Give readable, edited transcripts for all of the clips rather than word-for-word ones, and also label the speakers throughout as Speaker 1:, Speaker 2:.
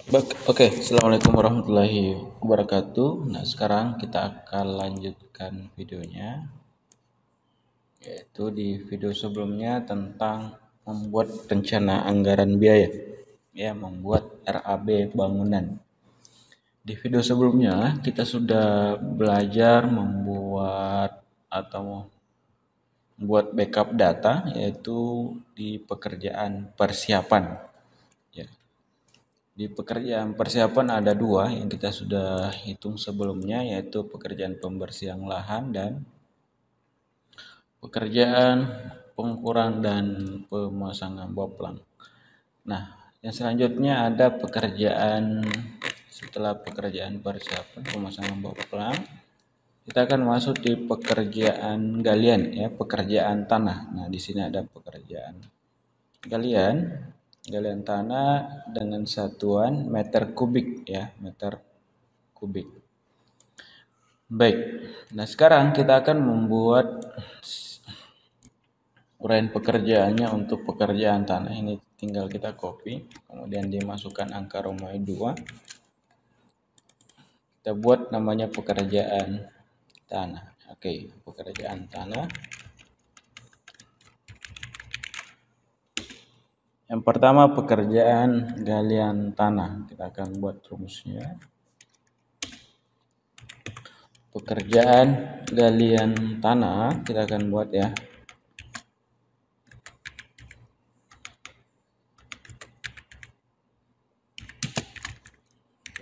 Speaker 1: Oke, Assalamualaikum warahmatullahi wabarakatuh. Nah, sekarang kita akan lanjutkan videonya, yaitu di video sebelumnya tentang membuat rencana anggaran biaya, ya, membuat RAB bangunan. Di video sebelumnya kita sudah belajar membuat backup data, yaitu di pekerjaan persiapan. Ya. Di pekerjaan persiapan ada dua yang kita sudah hitung sebelumnya, yaitu pekerjaan pembersihan lahan dan pekerjaan pengukuran dan pemasangan boplang. Nah, yang selanjutnya ada setelah pekerjaan persiapan pemasangan boplang, kita akan masuk di pekerjaan galian, ya, pekerjaan tanah. Nah, di sini ada pekerjaan galian tanah dengan satuan meter kubik, ya, meter kubik. Baik, nah sekarang kita akan membuat uraian pekerjaannya untuk pekerjaan tanah. Ini tinggal kita copy, kemudian dimasukkan angka Romawi 2. Kita buat namanya pekerjaan tanah. Oke, pekerjaan tanah. Yang pertama pekerjaan galian tanah. Kita akan buat rumusnya. Pekerjaan galian tanah kita akan buat, ya.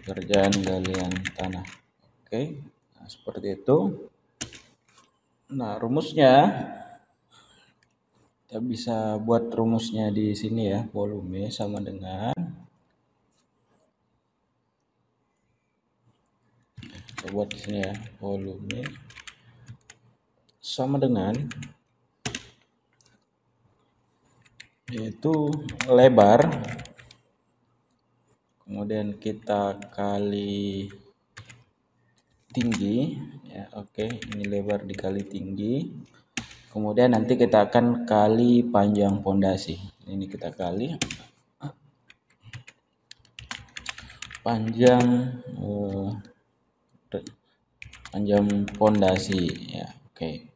Speaker 1: Pekerjaan galian tanah. Oke, nah, seperti itu. Nah, rumusnya kita bisa buat rumusnya di sini, ya. Volume sama dengan kita buat di sini, ya. Volume sama dengan yaitu lebar, kemudian kita kali tinggi, ya. Oke, ini lebar dikali tinggi, kemudian nanti kita akan kali panjang pondasi. Ini kita kali panjang pondasi, ya. Oke,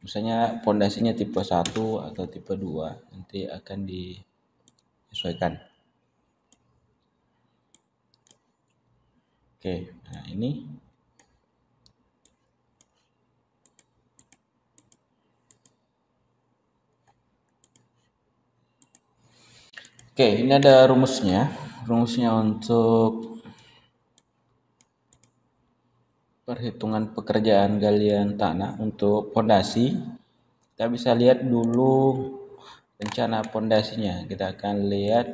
Speaker 1: misalnya pondasinya tipe 1 atau tipe 2, nanti akan disesuaikan. Oke, nah ini ada rumusnya. Rumusnya untuk perhitungan pekerjaan galian tanah untuk pondasi. Kita bisa lihat dulu rencana pondasinya. Kita akan lihat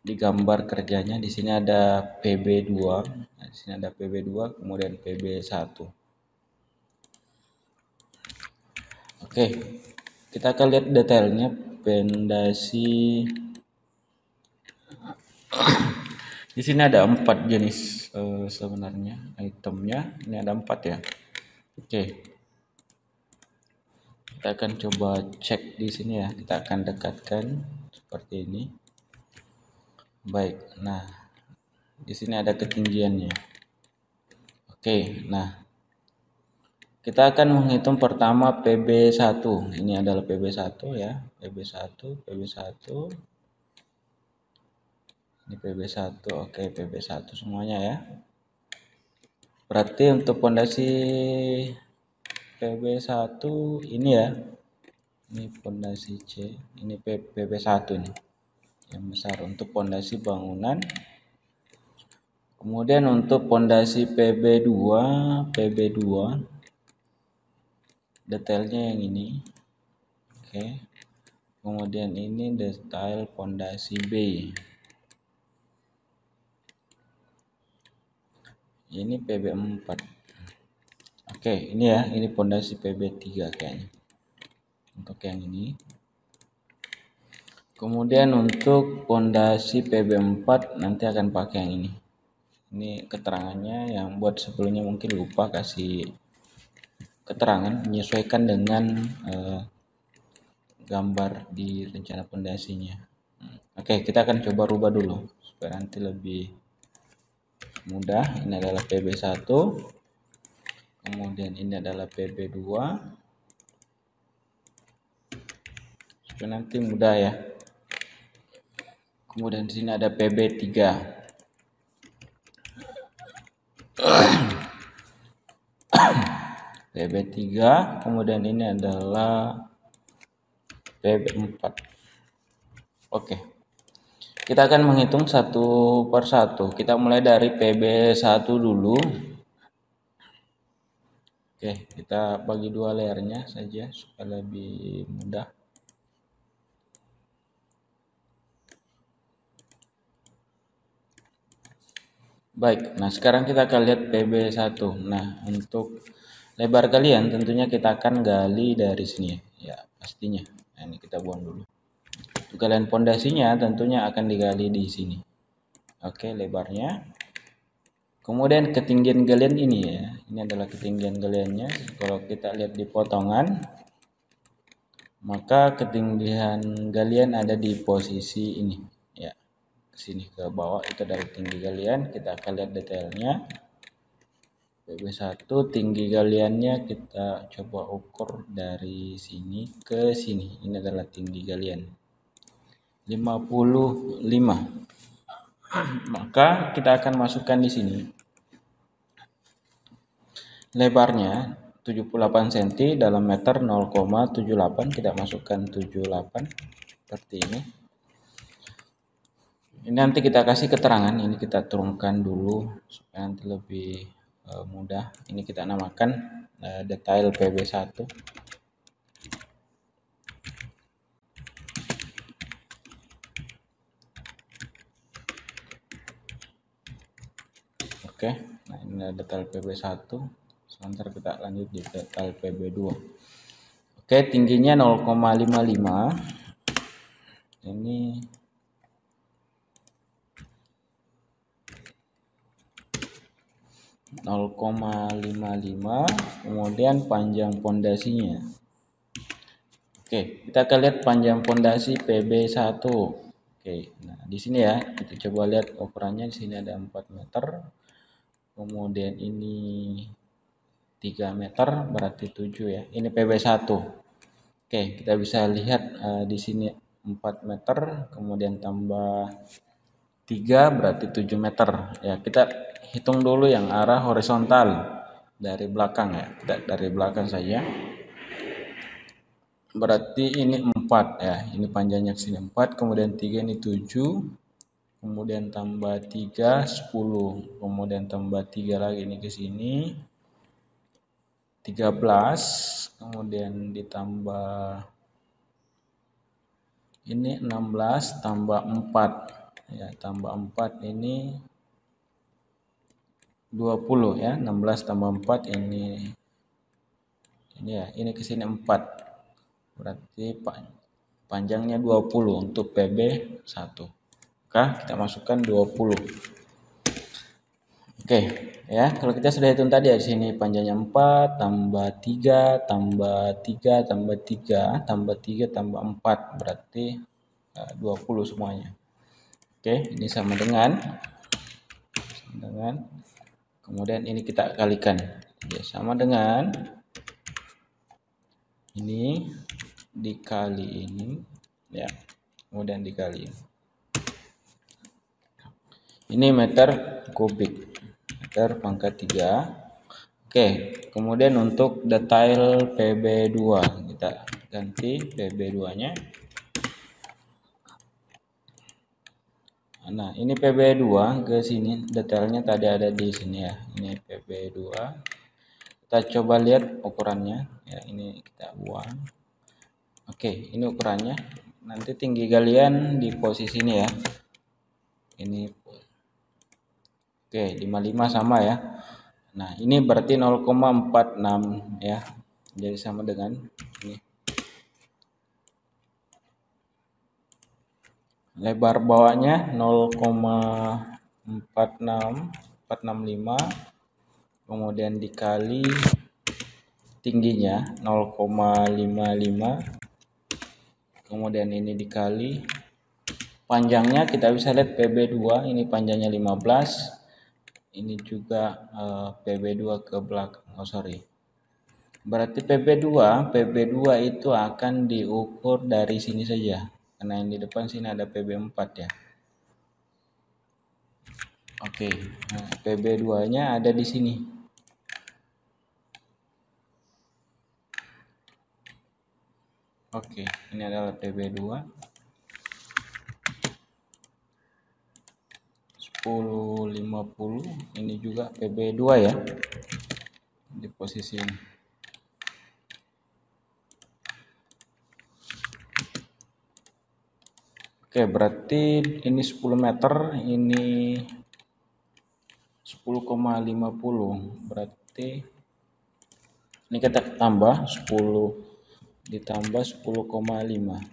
Speaker 1: di gambar kerjanya. Di sini ada PB2. Nah, di sini ada PB2, kemudian PB1. Oke, kita akan lihat detailnya pondasi. Di sini ada 4 jenis sebenarnya itemnya. Ini ada 4, ya. Oke, kita akan coba cek di sini, ya. Kita akan dekatkan seperti ini. Baik, nah di sini ada ketinggiannya. Oke, nah kita akan menghitung pertama PB1. Ini adalah PB1, ya. PB1. Ini PB1. Oke, PB1 semuanya, ya. Berarti untuk pondasi PB1 ini, ya. Ini pondasi C, ini PB1 nih. Yang besar untuk pondasi bangunan. Kemudian untuk pondasi PB2 detailnya yang ini. Oke. Kemudian ini detail pondasi B. Ini PB4. Oke, ini, ya, ini pondasi PB3 kayaknya. Untuk yang ini. Kemudian untuk pondasi PB4 nanti akan pakai yang ini. Ini keterangannya, yang buat sebelumnya mungkin lupa kasih keterangan, menyesuaikan dengan gambar di rencana pondasinya. Oke, kita akan coba rubah dulu supaya nanti lebih mudah. Ini adalah PB1, kemudian ini adalah PB2, supaya nanti mudah ya. Kemudian di sini ada PB3. PB3, kemudian ini adalah PB4. Oke. Kita akan menghitung satu per satu. Kita mulai dari PB1 dulu. Oke, kita bagi dua layarnya saja supaya lebih mudah. Baik, nah sekarang kita akan lihat PB1. Nah, untuk lebar galian tentunya kita akan gali dari sini ya, pastinya. Nah, ini kita buang dulu. Untuk galian pondasinya tentunya akan digali di sini. Oke, lebarnya. Kemudian ketinggian galian ini ya. Ini adalah ketinggian galiannya. Kalau kita lihat di potongan, maka ketinggian galian ada di posisi ini ya. Ke sini ke bawah itu dari tinggi galian. Kita akan lihat detailnya. PB1 tinggi galiannya kita coba ukur dari sini ke sini. Ini adalah tinggi galian 55. Maka kita akan masukkan di sini lebarnya 78 cm dalam meter 0,78. Kita masukkan 78 seperti ini. Ini nanti kita kasih keterangan, ini kita turunkan dulu supaya nanti lebih mudah. Ini kita namakan detail PB1. Oke, nah ini detail PB1. Sebentar kita lanjut di detail PB2. Oke, tingginya 0,55. Ini kemudian panjang pondasinya. Oke, kita akan lihat panjang pondasi PB1. Oke, nah di sini ya, kita coba lihat ukurannya. Di sini ada 4 meter. Kemudian ini 3 meter, berarti 7 ya. Ini PB1. Oke, kita bisa lihat di sini 4 meter, kemudian tambah 3 berarti 7 meter. Ya, kita hitung dulu yang arah horizontal dari belakang ya. Kita dari belakang saja. Berarti ini 4 ya. Ini panjangnya sini 4, kemudian 3 ini 7. Kemudian tambah 3 10. Kemudian tambah 3 lagi ini ke sini 13. Kemudian ditambah ini 16 tambah 4 ya, tambah 4 ini 20 ya. 16 tambah 4 ini ya, ini ke sini 4. Berarti panjangnya 20 untuk PB1. Maka kita masukkan 20. Oke, ya. Kalau kita sudah hitung tadi ya, di sini panjangnya 4 tambah 3 tambah 3 tambah 3 tambah 3 tambah 4 berarti 20 semuanya. Oke, ini sama dengan kemudian ini kita kalikan. Ya, sama dengan ini dikali ini ya. Kemudian dikali ini meter kubik. Meter pangkat 3. Oke, kemudian untuk detail PB2 kita ganti PB2-nya. Nah, ini PB2 ke sini, detailnya tadi ada di sini ya. Ini PB2. Kita coba lihat ukurannya ya, ini kita buang. Oke, ini ukurannya. Nanti tinggi galian di posisi ini ya. Ini oke, 55 sama ya. Nah, ini berarti 0,46 ya. Jadi sama dengan ini. Lebar bawahnya 0,465. Kemudian dikali tingginya 0,55. Kemudian ini dikali Panjangnya kita bisa lihat PB2, ini panjangnya 15. Ini juga PB2 ke belakang. Oh sorry. Berarti PB2 itu akan diukur dari sini saja. Karena yang di depan sini ada PB4 ya. Oke, nah, PB2-nya ada di sini. Oke, ini adalah PB2. 1050, ini juga PB2 ya. Di posisi ini. Oke, berarti ini 10 meter, ini 10,50. Berarti ini kita tambah 10 ditambah 10,5.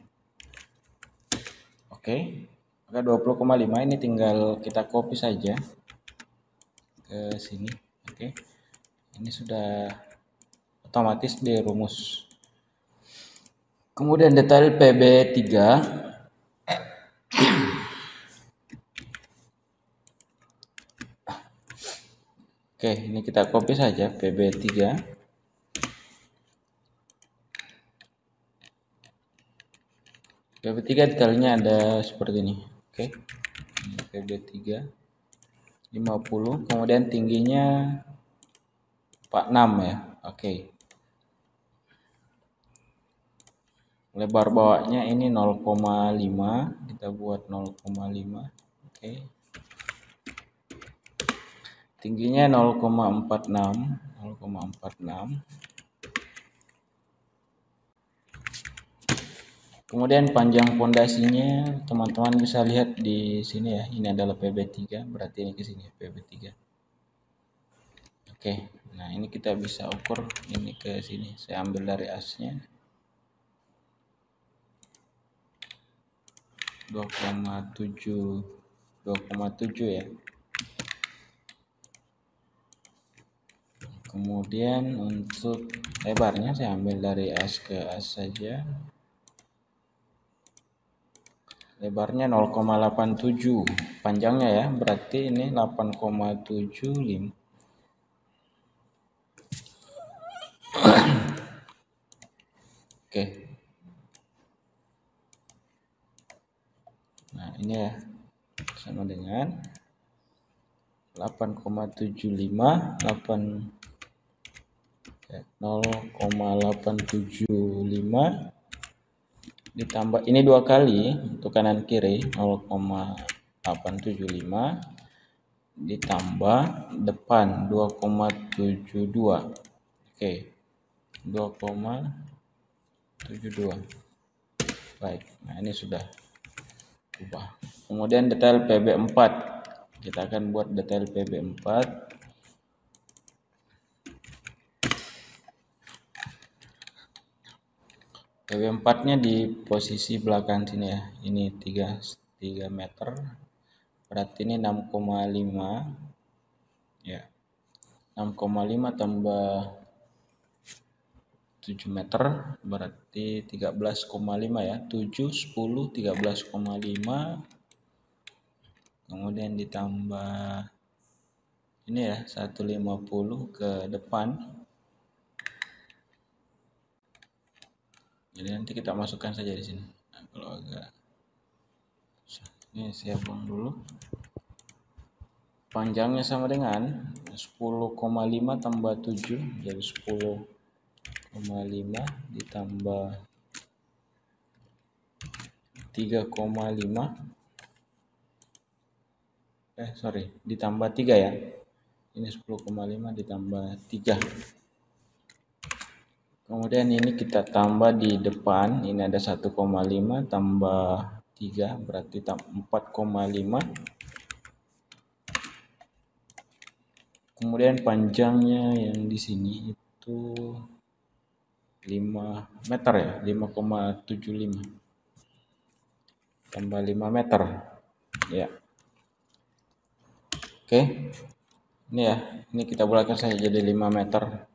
Speaker 1: Oke. Maka 20,5 ini tinggal kita copy saja ke sini. Oke. Ini sudah otomatis dirumus. Kemudian detail PB3. Oke, ini kita copy saja PB3. PB3 detailnya ada seperti ini. Oke. PB3 50, kemudian tingginya 46 ya. Oke. Lebar bawahnya ini 0,5, kita buat 0,5. Oke. Tingginya 0,46, 0,46. Kemudian panjang pondasinya teman-teman bisa lihat di sini ya. Ini adalah PB3, berarti ini ke sini PB3. Oke. Nah, ini kita bisa ukur ini ke sini. Saya ambil dari asnya. 2,7 ya. Kemudian untuk lebarnya saya ambil dari as ke as saja. Lebarnya 0,87, panjangnya ya, berarti ini 8,75. Oke. Nah, ini ya sama dengan 8,75, 0,875 ditambah ini 2 kali untuk kanan kiri 0,875 ditambah depan 2,72. Oke. 2,72. Baik. Nah, ini sudah ubah. Kemudian detail PB4. Kita akan buat detail PB4. PB4-nya di posisi belakang sini ya. Ini 3 meter. Berarti ini 6,5. Ya. 6,5 tambah 7 meter berarti 13,5 ya. 7, 10, 13,5. Kemudian ditambah ini ya 150 ke depan. Jadi nanti kita masukkan saja di sini. Nah, kalau agak ini saya buang dulu. Panjangnya sama dengan 10,5 tambah 7 jadi 10,5 ditambah 3,5. Ditambah 3 ya. Ini 10,5 ditambah 3. Kemudian ini kita tambah di depan, ini ada 1,5 tambah 3 berarti 4,5. Kemudian panjangnya yang di sini itu 5 meter ya, 5,75 tambah 5 meter ya. Oke, ini ya, ini kita bulatkan saja jadi 5 meter.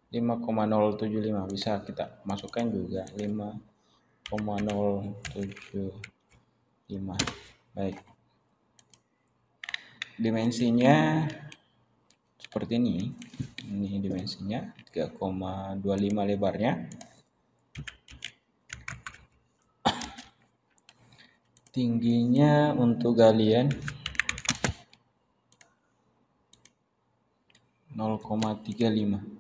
Speaker 1: 5,075 bisa kita masukkan juga 5 0,075. Baik. Dimensinya seperti ini. Ini dimensinya 3,25 lebarnya. Tingginya untuk galian 0,35.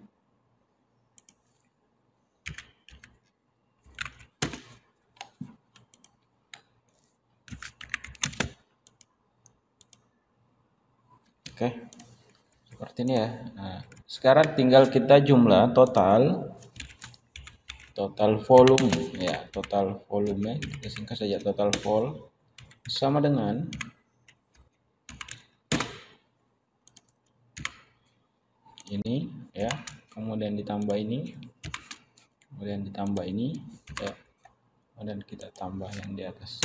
Speaker 1: Oke, seperti ini ya. Nah, sekarang tinggal kita jumlah total volume ya, total volume kita singkat saja total vol sama dengan ini ya, kemudian ditambah ini, kemudian ditambah ini ya, kemudian kita tambah yang di atas.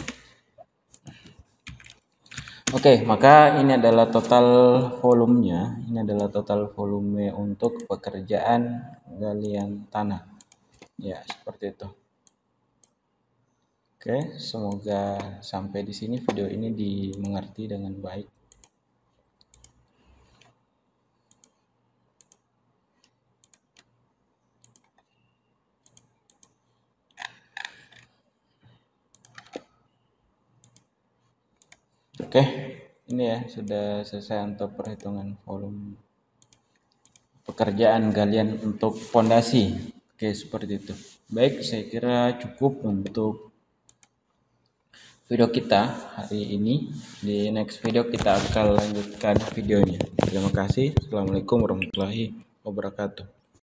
Speaker 1: Oke, maka ini adalah total volumenya. Ini adalah total volume untuk pekerjaan galian tanah. Ya, seperti itu. Oke, semoga sampai di sini video ini dimengerti dengan baik. Oke, ini ya sudah selesai untuk perhitungan volume pekerjaan galian untuk fondasi. Oke, seperti itu. Baik, saya kira cukup untuk video kita hari ini. Di next video kita akan lanjutkan videonya. Terima kasih. Assalamualaikum warahmatullahi wabarakatuh.